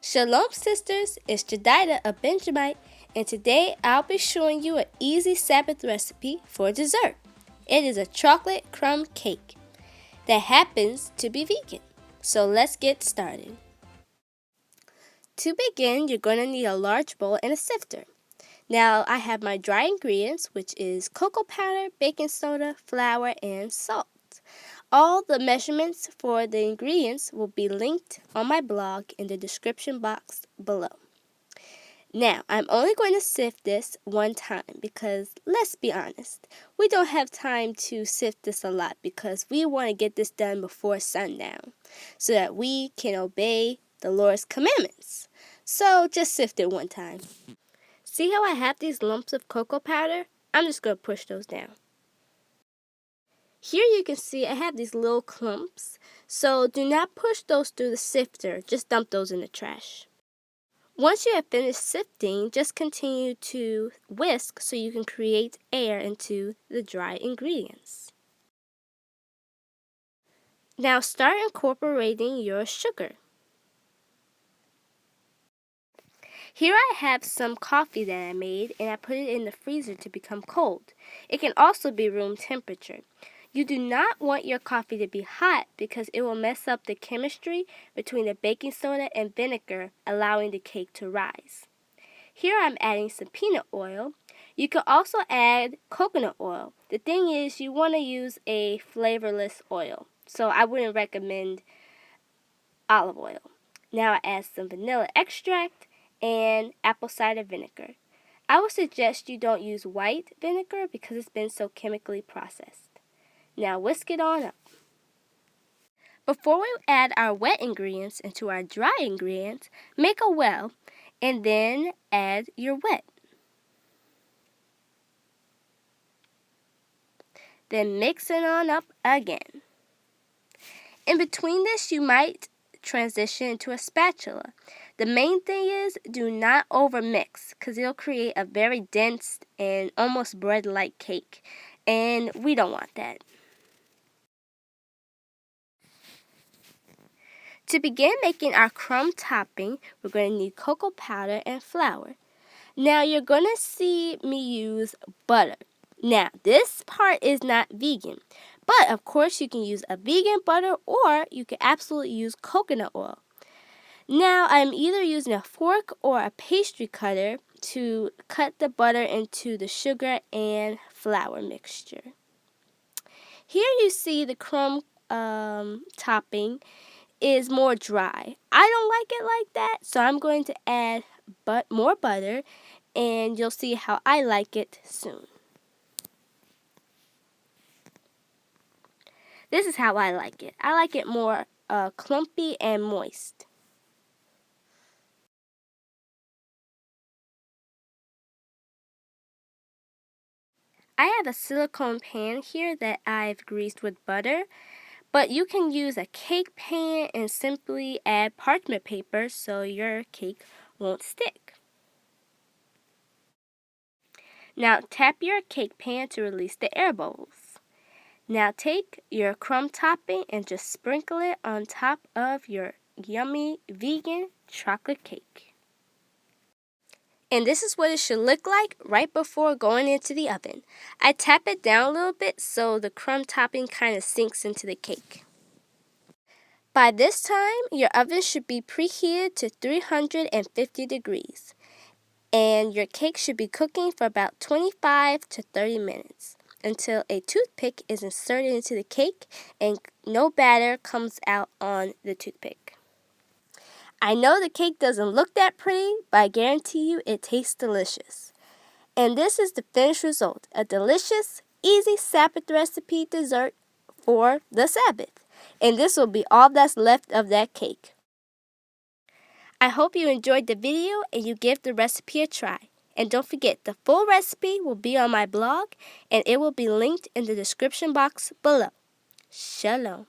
Shalom sisters, it's Jedidah, a Benjamite, and today I'll be showing you an easy Sabbath recipe for dessert. It is a chocolate crumb cake that happens to be vegan. So let's get started. To begin, you're going to need a large bowl and a sifter. Now I have my dry ingredients, which is cocoa powder, baking soda, flour, and salt. All the measurements for the ingredients will be linked on my blog in the description box below. Now, I'm only going to sift this one time because, let's be honest, we don't have time to sift this a lot because we want to get this done before sundown so that we can obey the Lord's commandments. So just sift it one time. See how I have these lumps of cocoa powder? I'm just going to push those down. Here you can see I have these little clumps, so do not push those through the sifter, just dump those in the trash. Once you have finished sifting, just continue to whisk so you can create air into the dry ingredients. Now start incorporating your sugar. Here I have some coffee that I made and I put it in the freezer to become cold. It can also be room temperature. You do not want your coffee to be hot because it will mess up the chemistry between the baking soda and vinegar, allowing the cake to rise. Here I'm adding some peanut oil. You can also add coconut oil. The thing is, you want to use a flavorless oil, so I wouldn't recommend olive oil. Now I add some vanilla extract and apple cider vinegar. I would suggest you don't use white vinegar because it's been so chemically processed. Now whisk it on up. Before we add our wet ingredients into our dry ingredients, make a well and then add your wet. Then mix it on up again. In between this, you might transition into a spatula. The main thing is do not overmix because it'll create a very dense and almost bread-like cake, and we don't want that. To begin making our crumb topping, we're going to need cocoa powder and flour. Now you're going to see me use butter. Now this part is not vegan, but of course you can use a vegan butter or you can absolutely use coconut oil. Now I'm either using a fork or a pastry cutter to cut the butter into the sugar and flour mixture. Here you see the crumb topping is more dry. I don't like it like that, so I'm going to add more butter, and you'll see how I like it soon. This is how I like it. I like it more clumpy and moist. I have a silicone pan here that I've greased with butter. But you can use a cake pan and simply add parchment paper so your cake won't stick. Now tap your cake pan to release the air bubbles. Now take your crumb topping and just sprinkle it on top of your yummy vegan chocolate cake. And this is what it should look like right before going into the oven. I tap it down a little bit so the crumb topping kind of sinks into the cake. By this time, your oven should be preheated to 350 degrees, and your cake should be cooking for about 25 to 30 minutes until a toothpick is inserted into the cake and no batter comes out on the toothpick. I know the cake doesn't look that pretty, but I guarantee you it tastes delicious. And this is the finished result, a delicious, easy Sabbath recipe dessert for the Sabbath. And this will be all that's left of that cake. I hope you enjoyed the video and you give the recipe a try. And don't forget, the full recipe will be on my blog and it will be linked in the description box below. Shalom.